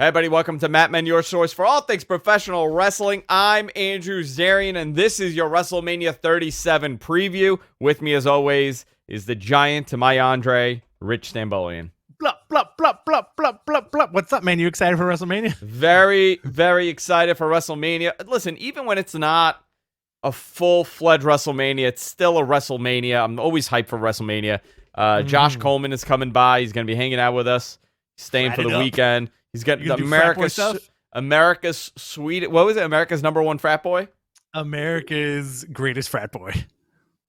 Hey, everybody, welcome to Mat Men, your source for all things professional wrestling. I'm Andrew Zarian, and this is your WrestleMania 37 preview. With me, as always, is the giant to my Andre, Rich Stambolian. Blup, blup, blup, blup, blup, blup, blup. What's up, man? You excited for WrestleMania? Very, very excited for WrestleMania. Listen, even when it's not a full-fledged WrestleMania, it's still a WrestleMania. I'm always hyped for WrestleMania. Josh Coleman is coming by. He's going to be hanging out with us, staying for the weekend. He's got America's sweet. What was it? America's number one frat boy. America's greatest frat boy.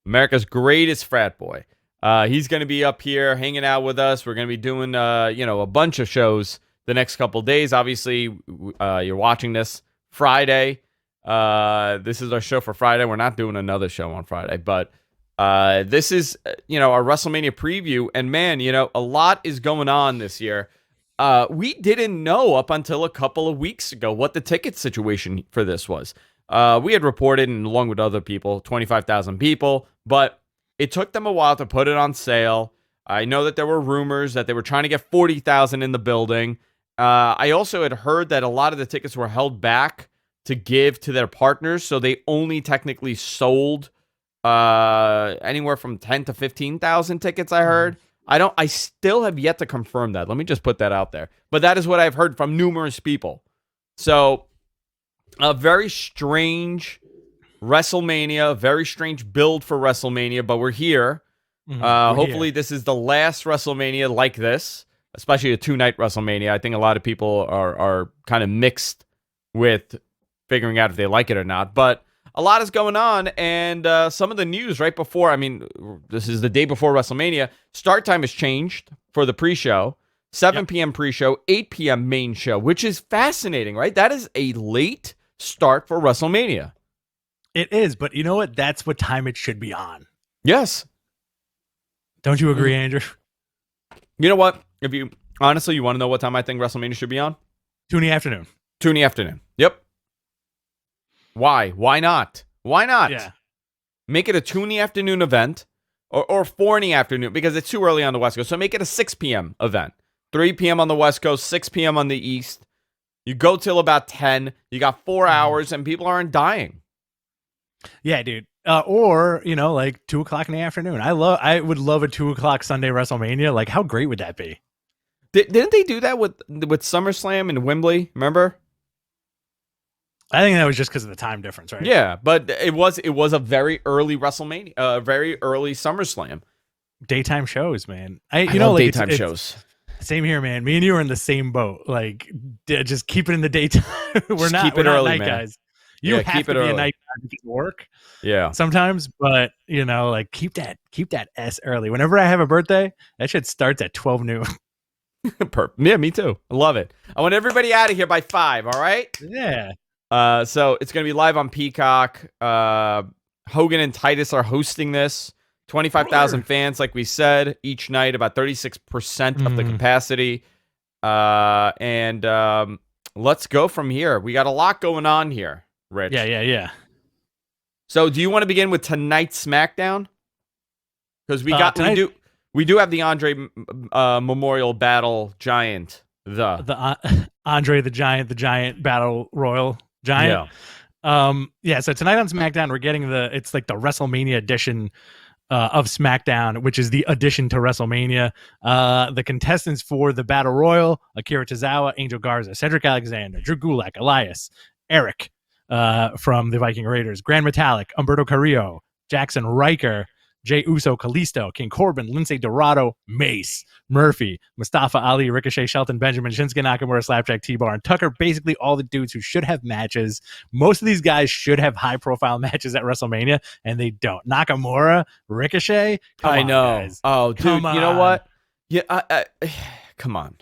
America's greatest frat boy. He's going to be up here hanging out with us. We're going to be doing, a bunch of shows the next couple days. Obviously, you're watching this Friday. This is our show for Friday. We're not doing another show on Friday, but this is, our WrestleMania preview. And man, a lot is going on this year. We didn't know up until a couple of weeks ago what the ticket situation for this was. We had reported, and along with other people, 25,000 people, but it took them a while to put it on sale. I know that there were rumors that they were trying to get 40,000 in the building. I also had heard that a lot of the tickets were held back to give to their partners, so they only technically sold anywhere from 10 to 15,000 tickets, I heard. I still have yet to confirm that. Let me just put that out there. But that is what I've heard from numerous people. So, a very strange WrestleMania, a very strange build for WrestleMania, but we're here. Hopefully this is the last WrestleMania like this, especially a two-night WrestleMania. I think a lot of people are kind of mixed with figuring out if they like it or not. But a lot is going on, and some of the news right before, this is the day before WrestleMania. Start time has changed for the pre-show. 7 p.m. pre-show, 8 p.m. main show, which is fascinating, right? That is a late start for WrestleMania. It is, but you know what? That's what time it should be Yes. Don't you agree, Andrew? You know what? If you want to know what time I think WrestleMania should be on? 2 in the afternoon. 2 in the afternoon. Yep. Why? Why not? Why not? Yeah. Make it a 2 in the afternoon event or 4 in the afternoon because it's too early on the West Coast. So make it a 6 p.m. event. 3 p.m. on the West Coast, 6 p.m. on the East. You go till about 10. You got 4 hours and people aren't dying. Yeah, dude. Or, like 2 o'clock in the afternoon. I would love a 2 o'clock Sunday WrestleMania. Like, how great would that be? Didn't they do that with SummerSlam and Wembley? Remember? I think that was just because of the time difference, right? Yeah, but it was a very early WrestleMania, very early SummerSlam. Daytime shows, man. I love daytime shows. Same here, man. Me and you are in the same boat. Like, just keep it in the daytime. we're not early, night man. Guys. You have keep to it be early. a night guy because of work. Yeah. Sometimes, but like keep that S early. Whenever I have a birthday, that shit starts at 12 noon. Yeah, me too. I love it. I want everybody out of here by 5. All right. Yeah. So it's gonna be live on Peacock. Hogan and Titus are hosting this. 25,000 fans, like we said, each night, about 36% of the capacity. And let's go from here. We got a lot going on here, Rich. Yeah. So do you want to begin with tonight's SmackDown? Because we do have the Andre Memorial Battle Giant. The Andre the Giant Battle Royal Giant. Yeah. So tonight on SmackDown, we're getting it's like the WrestleMania edition of SmackDown, which is the addition to WrestleMania. The contestants for the Battle Royal: Akira Tozawa, Angel Garza, Cedric Alexander, Drew Gulak, Elias, Eric from the Viking Raiders, Grand Metalik, Humberto Carrillo, Jackson Riker, Jey Uso, Kalisto, King Corbin, Lindsay Dorado, Mace, Murphy, Mustafa Ali, Ricochet, Shelton Benjamin, Shinsuke Nakamura, Slapjack, T-Bar, and Tucker. Basically all the dudes who should have matches. Most of these guys should have high-profile matches at WrestleMania, and they don't. Nakamura, Ricochet, I know. Guys. Oh, dude, you know what? Yeah, come on.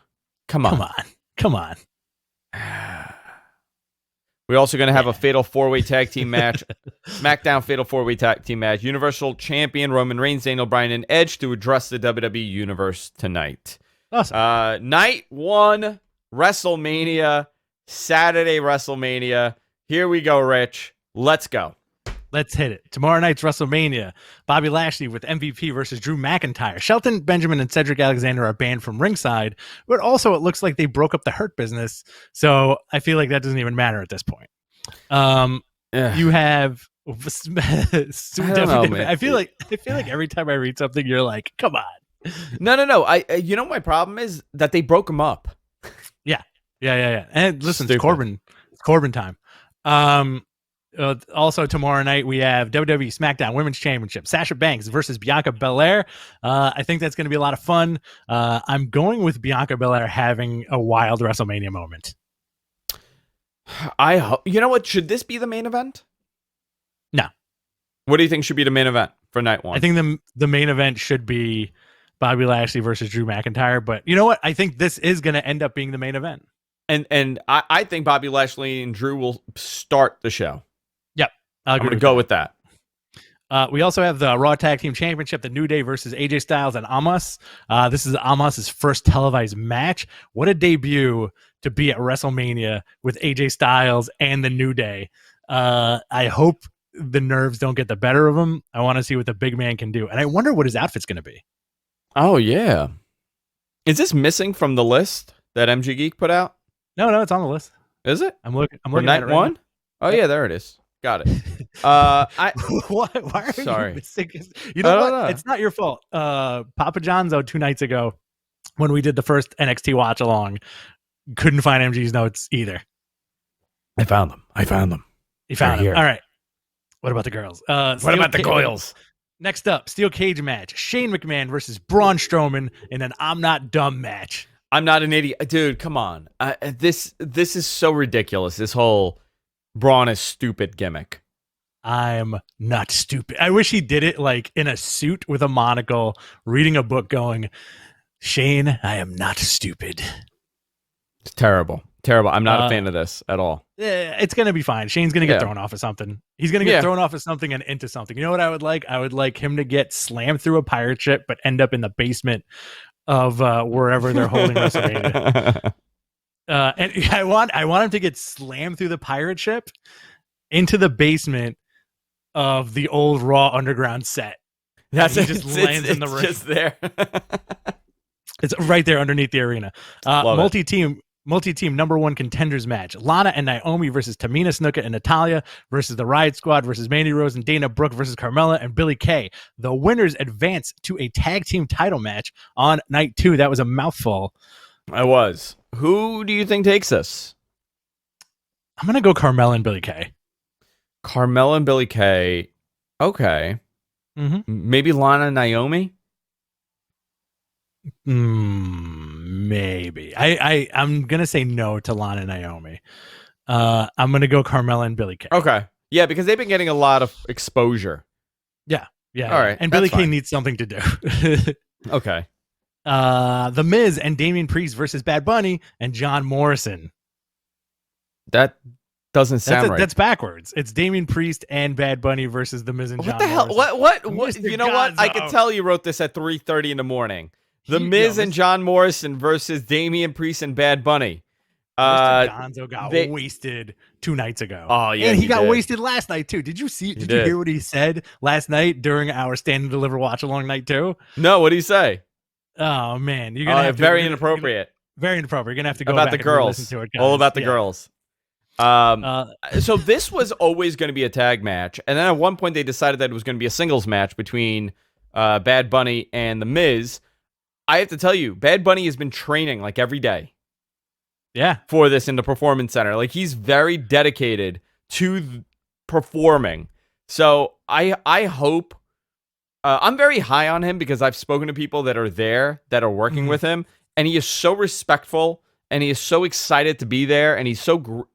We're also going to have a fatal 4-way tag team match. SmackDown fatal 4-way tag team match. Universal Champion Roman Reigns, Daniel Bryan, and Edge to address the WWE Universe tonight. Awesome. Night 1, WrestleMania. Saturday WrestleMania. Here we go, Rich. Let's go. Let's hit it. Tomorrow night's WrestleMania. Bobby Lashley with MVP versus Drew McIntyre. Shelton Benjamin and Cedric Alexander are banned from ringside, but also it looks like they broke up the Hurt Business. So I feel like that doesn't even matter at this point. You have. I feel like every time I read something, you're like, come on. No. You know, my problem is that they broke them up. Yeah. And listen, it's Corbin time. Also tomorrow night we have WWE SmackDown Women's Championship. Sasha Banks versus Bianca Belair. I think that's going to be a lot of fun. I'm going with Bianca Belair having a wild WrestleMania moment. I hope. You know what? Should this be the main event? No. What do you think should be the main event for night one? I think the main event should be Bobby Lashley versus Drew McIntyre. But you know what? I think this is going to end up being the main event. And I think Bobby Lashley and Drew will start the show. Yep. I'm going to go with that. We also have the Raw Tag Team Championship, the New Day versus AJ Styles and Amos. This is Amos's first televised match. What a debut to be at WrestleMania with AJ Styles and the New Day. I hope the nerves don't get the better of him. I want to see what the big man can do. And I wonder what his outfit's going to be. Oh, yeah. Is this missing from the list that MG Geek put out? No, it's on the list. Is it? I'm looking for night at it right one? now. Oh, yeah, there it is. Got it. Why are sorry. You missing? You know what? It's not your fault. Papa John's 2 nights ago when we did the first NXT watch along, couldn't find MG's notes either. I found them. You found them. All right. What about the girls? What about the Goyles? Next up, steel cage match. Shane McMahon versus Braun Strowman in an I'm not dumb match. I'm not an idiot. Dude, come on. This is so ridiculous. This whole Braun is stupid gimmick. I'm not stupid. I wish he did it like in a suit with a monocle, reading a book going, Shane, I am not stupid. It's terrible. I'm not a fan of this at all. It's going to be fine. Shane's going to get thrown off of something. He's going to get thrown off of something and into something. You know what I would like? I would like him to get slammed through a pirate ship, but end up in the basement of wherever they're holding WrestleMania. And I want him to get slammed through the pirate ship into the basement of the old Raw Underground set. That's he just lands in the ring. Just there. It's right there underneath the arena. Multi-team number one contenders match. Lana and Naomi versus Tamina Snuka and Natalya versus the Riot Squad versus Mandy Rose and Dana Brooke versus Carmella and Billie Kay. The winners advance to a tag team title match on night 2. That was a mouthful. I was. Who do you think takes this? I'm going to go Carmella and Billie Kay. Carmella and Billie Kay. Okay. Mm-hmm. Maybe Lana and Naomi? Maybe. I'm going to say no to Lana and Naomi. I'm going to go Carmella and Billie Kay. Okay. Yeah, because they've been getting a lot of exposure. Yeah. All right. And Billie Kay needs something to do. Okay. The Miz and Damian Priest versus Bad Bunny and John Morrison. That doesn't sound right. That's backwards. It's Damian Priest and Bad Bunny versus The Miz and John Morrison. What? You know what? I could tell you wrote this at 3:30 in the morning. The Miz and John Morrison versus Damian Priest and Bad Bunny. Mr. Gonzo got wasted 2 nights ago. Oh, yeah. And he got wasted last night, too. Did you hear what he said last night during our Stand and Deliver watch along night 2? No, what did he say? Oh, man. You're gonna have to, very inappropriate. Very inappropriate. You're going to have to go about back the girls. And listen to it, guys. All about the girls. So this was always going to be a tag match. And then at one point they decided that it was going to be a singles match between Bad Bunny and The Miz. I have to tell you, Bad Bunny has been training like every day. Yeah. For this in the Performance Center. Like he's very dedicated to performing. So I hope I'm very high on him because I've spoken to people that are there that are working with him, and he is so respectful and he is so excited to be there, and he's so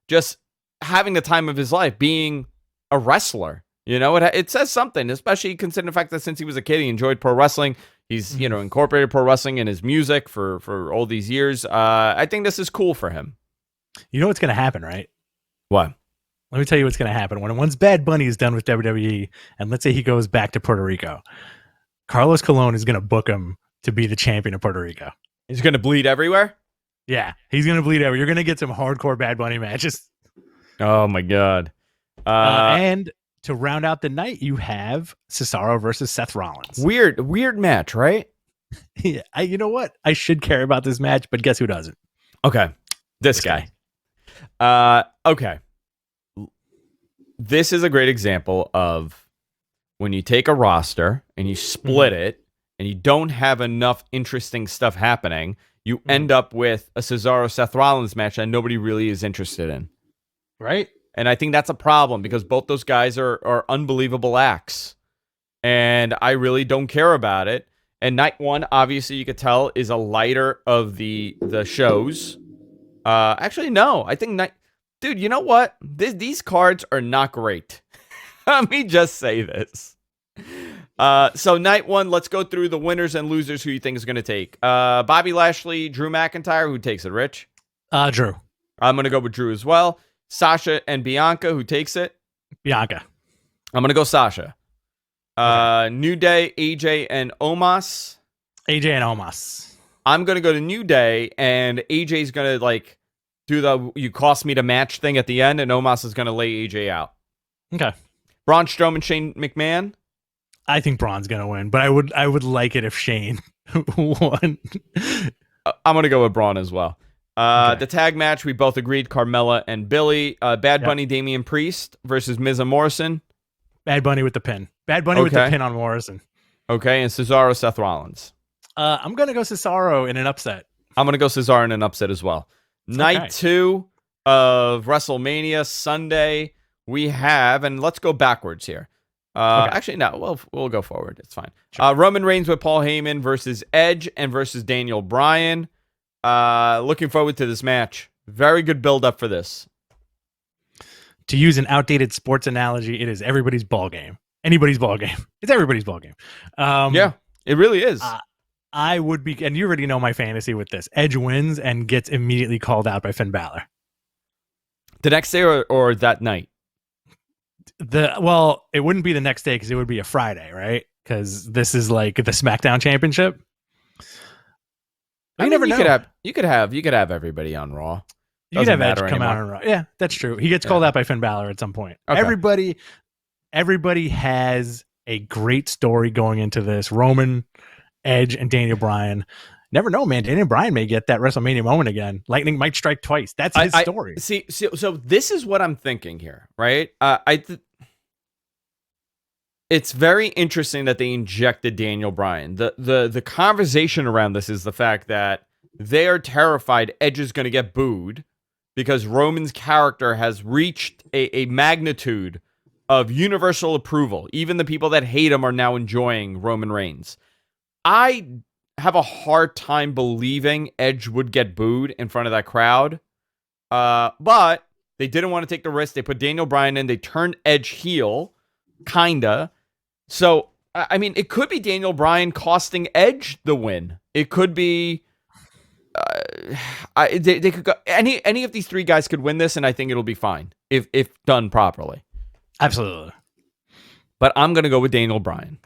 just having the time of his life being a wrestler. It says something, especially considering the fact that since he was a kid he enjoyed pro wrestling. He's, incorporated pro wrestling in his music for all these years. I think this is cool for him. You know what's going to happen, right? What? Let me tell you what's going to happen. Once Bad Bunny is done with WWE, and let's say he goes back to Puerto Rico, Carlos Colon is going to book him to be the champion of Puerto Rico. He's going to bleed everywhere? Yeah, he's going to bleed everywhere. You're going to get some hardcore Bad Bunny matches. Oh, my God. And to round out the night, you have Cesaro versus Seth Rollins. Weird match, right? Yeah, you know what? I should care about this match, but guess who doesn't? Okay. This guy. Okay. This is a great example of when you take a roster and you split it and you don't have enough interesting stuff happening, you end up with a Cesaro-Seth Rollins match that nobody really is interested in. Right? And I think that's a problem because both those guys are unbelievable acts. And I really don't care about it. And night one, obviously, you could tell, is a lighter of the shows. Actually, no. I think dude, you know what? These cards are not great. Let me just say this. So night one, let's go through the winners and losers who you think is going to take. Bobby Lashley, Drew McIntyre. Who takes it, Rich? Drew. I'm going to go with Drew as well. Sasha and Bianca. Who takes it? Bianca. I'm going to go Sasha. New Day, AJ and Omos. AJ and Omos. I'm going to go to New Day, and AJ's going to, do the you cost me to match thing at the end, and Omos is going to lay AJ out. Okay. Braun Strowman, Shane McMahon. I think Braun's going to win, but I would like it if Shane won. I'm going to go with Braun as well. Okay. The tag match, we both agreed, Carmella and Billy. Bad Bunny, Damian Priest versus Miz and Morrison. Bad Bunny with the pin. Bad Bunny with the pin on Morrison. Okay, and Cesaro, Seth Rollins. I'm going to go Cesaro in an upset. I'm going to go Cesaro in an upset as well. Night 2 of WrestleMania Sunday, we have, and let's go backwards here. Actually, no, we'll go forward. It's fine. Sure. Roman Reigns with Paul Heyman versus Edge and versus Daniel Bryan. Looking forward to this match. Very good build-up for this. To use an outdated sports analogy, it is everybody's ball game. Anybody's ball game. It's everybody's ball game. Yeah, it really is. I would be, and you already know my fantasy with this. Edge wins and gets immediately called out by Finn Balor. The next day or that night? It wouldn't be the next day because it would be a Friday, right? Because this is like the SmackDown Championship. You never know. You could have everybody on Raw. You could have Edge come out on Raw. Yeah, that's true. He gets called out by Finn Balor at some point. Okay. Everybody has a great story going into this. Roman, Edge, and Daniel Bryan. Never know, man. Daniel Bryan may get that WrestleMania moment again. Lightning might strike twice. That's his story. So this is what I'm thinking here, right? It's very interesting that they injected Daniel Bryan. The conversation around this is the fact that they are terrified Edge is going to get booed because Roman's character has reached a magnitude of universal approval. Even the people that hate him are now enjoying Roman Reigns. I have a hard time believing Edge would get booed in front of that crowd. But they didn't want to take the risk. They put Daniel Bryan in. They turned Edge heel, kinda. So, I mean, it could be Daniel Bryan costing Edge the win. It could be... they could go... Any of these three guys could win this, and I think it'll be fine if done properly. Absolutely. But I'm going to go with Daniel Bryan.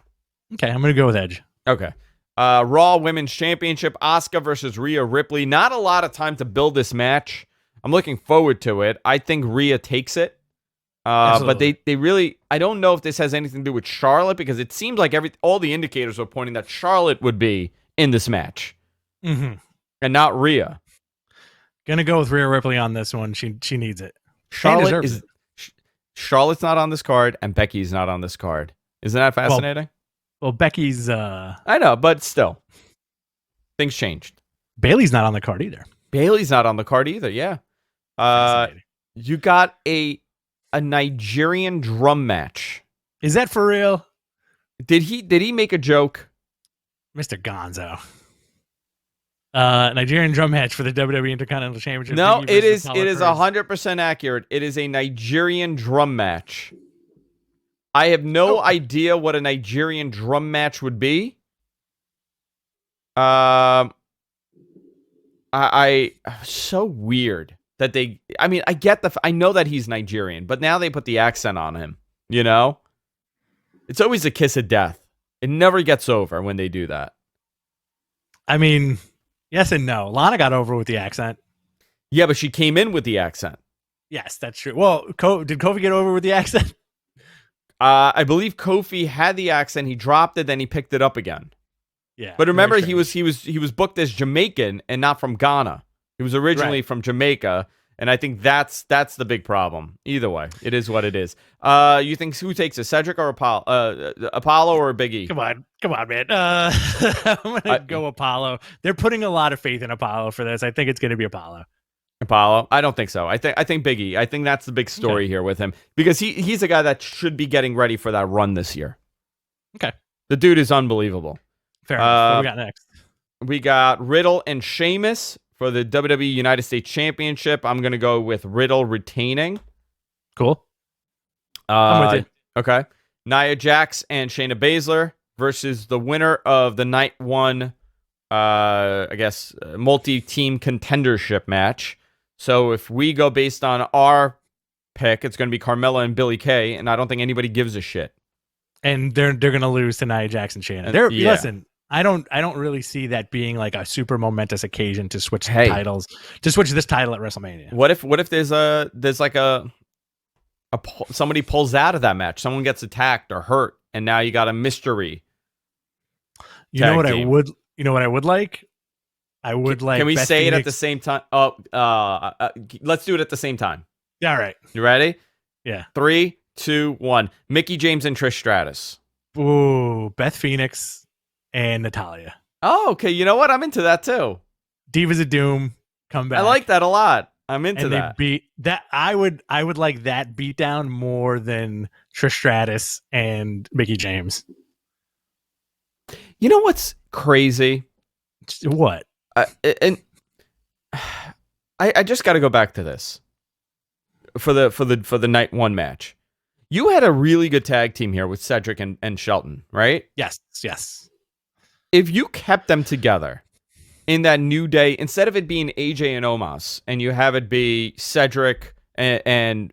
Okay, I'm going to go with Edge. Okay. Raw Women's Championship, Asuka versus Rhea Ripley. Not a lot of time to build this match. I'm looking forward to it. I think Rhea takes it. But they really... I don't know if this has anything to do with Charlotte, because it seems like all the indicators are pointing that Charlotte would be in this match. Mm-hmm. And not Rhea. Gonna go with Rhea Ripley on this one. She needs it. Charlotte's not on this card, and Becky's not on this card. Isn't that fascinating? Well, Becky's... I know, but still. Things changed. Bayley's not on the card either. Bayley's not on the card either, yeah. You got a Nigerian drum match. Is that for real? Did he make a joke? Mr. Gonzo. Nigerian drum match for the WWE Intercontinental Championship. No, it is 100% accurate. It is a Nigerian drum match. I have no idea what a Nigerian drum match would be. I so weird that they... I mean, I know that he's Nigerian, but now they put the accent on him, you know? It's always a kiss of death. It never gets over when they do that. I mean, yes and no. Lana got over with the accent. Yeah, but she came in with the accent. Yes, that's true. Well, did Kofi get over with the accent? I believe Kofi had the accent. He dropped it, then he picked it up again. Yeah. But remember, he was booked as Jamaican and not from Ghana. He was originally from Jamaica, and I think that's the big problem. Either way, it is what it is. You think who takes it, Cedric or Apollo or Big E? Come on, man. I'm gonna go Apollo. They're putting a lot of faith in Apollo for this. I think it's gonna be Apollo. Apollo? I don't think so. I think Big E. I think that's the big story here with him because he's a guy that should be getting ready for that run this year. Okay. The dude is unbelievable. Fair enough. What we got next? We got Riddle and Sheamus for the WWE United States Championship. I'm going to go with Riddle retaining. Cool. I'm with you. Okay. Nia Jax and Shayna Baszler versus the winner of the night one, multi-team contendership match. So if we go based on our pick, it's going to be Carmella and Billie Kay, and I don't think anybody gives a shit. And they're going to lose to Nia Jax and Shayna. Listen, I don't really see that being like a super momentous occasion to switch titles, to switch this title at WrestleMania. What if there's like somebody pulls out of that match, someone gets attacked or hurt, and now you got a mystery. You know what I would like? I would like. Can we Beth say Phoenix. it at the same time? Let's do it at the same time. All right. You ready? Yeah. 3, 2, 1. Mickie James and Trish Stratus. Ooh, Beth Phoenix and Natalya. Oh, okay. You know what? I'm into that too. Divas of Doom come back. I like that a lot. I'm into and that. They beat that. I would like that beatdown more than Trish Stratus and Mickie James. You know what's crazy? What? And I just got to go back to this for the night one match. You had a really good tag team here with Cedric and Shelton, right? Yes. If you kept them together in that New Day, instead of it being AJ and Omos, and you have it be Cedric and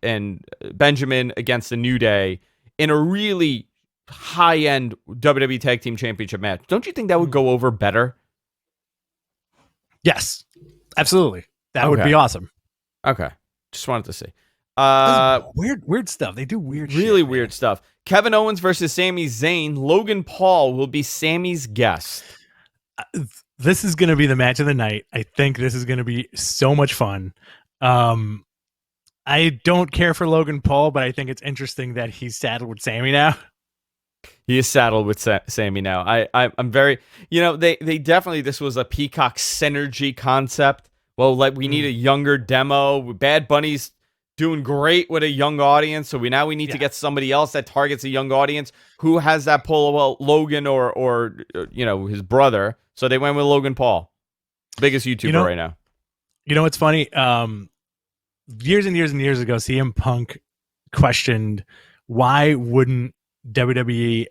Benjamin against the New Day in a really high-end WWE Tag Team Championship match, don't you think that would go over better? Yes, absolutely. That would be awesome. Okay. Just wanted to see. Weird stuff. They do weird shit. Really weird stuff. Kevin Owens versus Sami Zayn. Logan Paul will be Sami's guest. This is going to be the match of the night. I think this is going to be so much fun. I don't care for Logan Paul, but I think it's interesting that he's saddled with Sami now. He is saddled with Sami now. I'm very, they definitely, this was a Peacock synergy concept. Well, we need a younger demo. Bad Bunny's doing great with a young audience, so we need to get somebody else that targets a young audience who has that pull. Well, Logan or his brother. So they went with Logan Paul, biggest YouTuber right now. You know what's funny? Years and years and years ago, CM Punk questioned why wouldn't WWE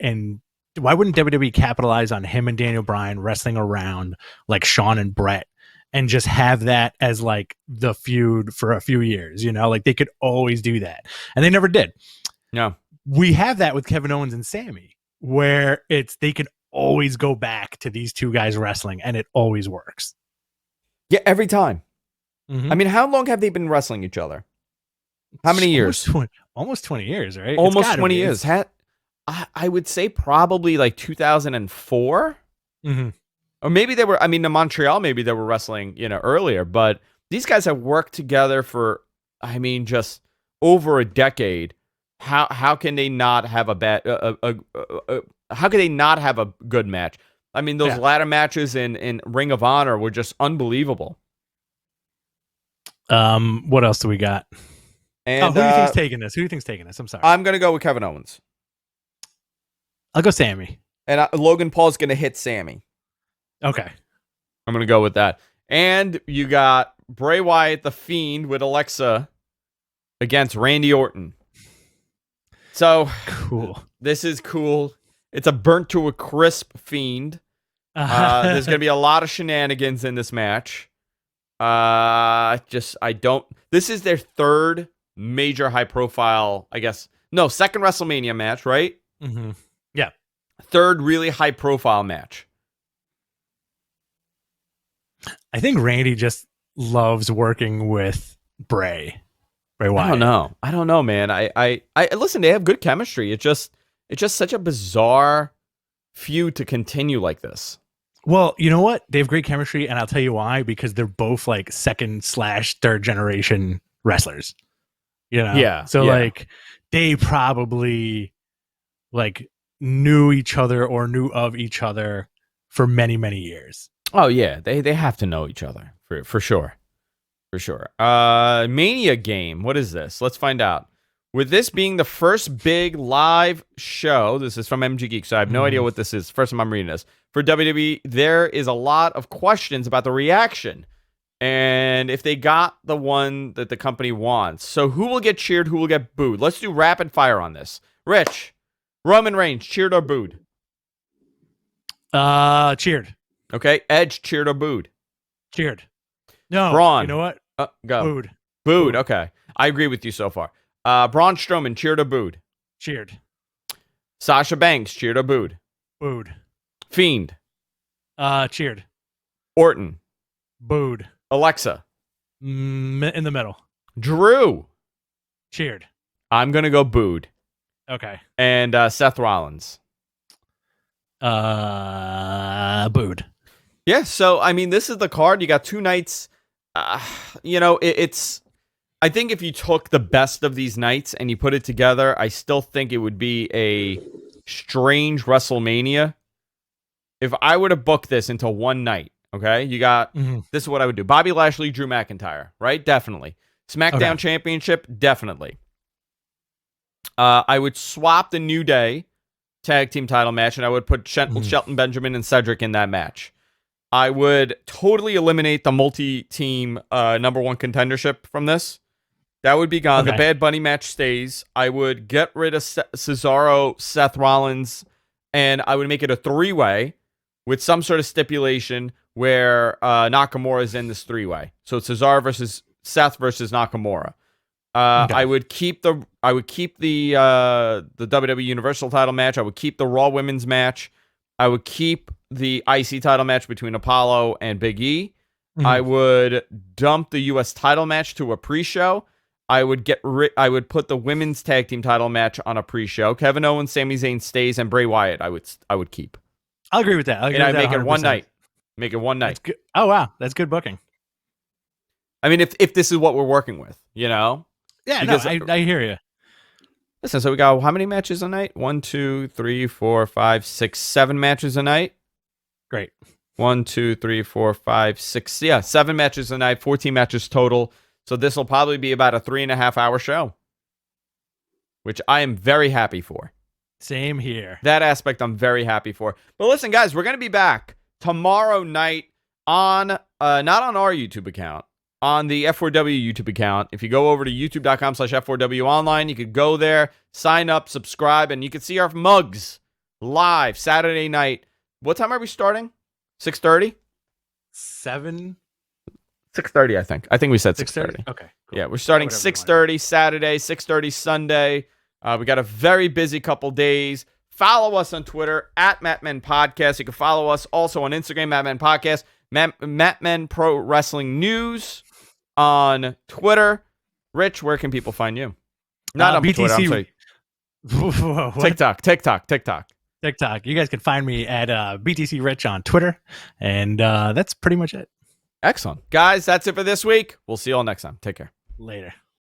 capitalize on him and Daniel Bryan wrestling around like Shawn and Brett and just have that as like the feud for a few years, like they could always do that. And they never did. No. We have that with Kevin Owens and Sami, where they can always go back to these two guys wrestling and it always works. Yeah, every time. Mm-hmm. I mean, how long have they been wrestling each other? How many years? Almost 20 years, right? Almost 20 years. I would say probably like 2004. Mm-hmm. Or maybe they were, in Montreal, maybe they were wrestling, earlier. But these guys have worked together for, just over a decade. How can they not have how can they not have a good match? Those ladder matches in Ring of Honor were just unbelievable. What else do we got? And who do you think's taking this? I'm sorry. I'm gonna go with Kevin Owens. I'll go Sami. And Logan Paul's gonna hit Sami. Okay. I'm gonna go with that. And you got Bray Wyatt, the Fiend, with Alexa against Randy Orton. So cool. This is cool. It's a burnt to a crisp Fiend. There's gonna be a lot of shenanigans in this match. This is their third major high profile, second WrestleMania match, right? Mm-hmm. Yeah. Third really high profile match. I think Randy just loves working with Bray. Bray Wyatt. I don't know, man. I listen. They have good chemistry. It's just such a bizarre feud to continue like this. Well, you know what? They have great chemistry, and I'll tell you why. Because they're both like second/third generation wrestlers. You know, Yeah. So like, they probably like knew each other or knew of each other for many, many years. Oh yeah, they have to know each other for sure. For sure. Mania game. What is this? Let's find out. With this being the first big live show, this is from MG Geek, so I have no idea what this is. First time I'm reading this. For WWE, there is a lot of questions about the reaction and if they got the one that the company wants. So who will get cheered, who will get booed? Let's do rapid fire on this. Rich, Roman Reigns, cheered or booed? Cheered. Okay. Edge, cheered or booed? Cheered. No. Braun. You know what? Go. Booed. Booed. Okay. I agree with you so far. Braun Strowman, cheered or booed? Cheered. Sasha Banks, cheered or booed? Booed. Fiend. Cheered. Orton. Booed. Alexa. In the middle. Drew. Cheered. I'm going to go booed. Okay. And Seth Rollins. Booed. Yeah, so, I mean, this is the card. You got 2 nights. It's... I think if you took the best of these nights and you put it together, I still think it would be a strange WrestleMania. If I were to book this into one night, okay, you got, this is what I would do. Bobby Lashley, Drew McIntyre, right? Definitely. SmackDown Championship, definitely. I would swap the New Day tag team title match, and I would put Shelton Benjamin and Cedric in that match. I would totally eliminate the multi-team number 1 contendership from this. That would be gone. The Bad Bunny match stays. I would get rid of Cesaro, Seth Rollins, and I would make it a 3-way with some sort of stipulation where Nakamura is in this 3-way. So it's Cesaro versus Seth versus Nakamura. I would keep the WWE Universal title match. I would keep the Raw Women's match. I would keep the IC title match between Apollo and Big E. I would dump the US title match to a pre-show. I would put the women's tag team title match on a pre-show. Kevin Owens, Sami Zayn stays, and Bray Wyatt I would keep. I'll agree with that. And I'd make it 1 night. Make it 1 night. Oh wow, that's good booking. I mean, if this is what we're working with, you know? Yeah, because, I hear you. Listen, so we got how many matches a night? 1, 2, 3, 4, 5, 6, 7 matches a night. Great. 1, 2, 3, 4, 5, 6. Yeah, 7 matches a night, 14 matches total. So this will probably be about a 3.5-hour show, which I am very happy for. Same here. That aspect I'm very happy for. But listen, guys, we're going to be back tomorrow night on, not on our YouTube account, on the F4W YouTube account. If you go over to youtube.com/F4W online, you could go there, sign up, subscribe, and you can see our mugs live Saturday night. What time are we starting? 6:30? 6:30, I think. I think we said 6:30. Okay. Cool. Yeah, we're starting 6:30 Saturday, 6:30 Sunday. We got a very busy couple days. Follow us on Twitter at Mattmen Podcast. You can follow us also on Instagram, Mattmen Podcast. Mattmen Pro Wrestling News on Twitter. Rich, where can people find you? Not on BTC. Twitter, I'm sorry. TikTok. You guys can find me at BTC Rich on Twitter. And that's pretty much it. Excellent. Guys, that's it for this week. We'll see you all next time. Take care. Later.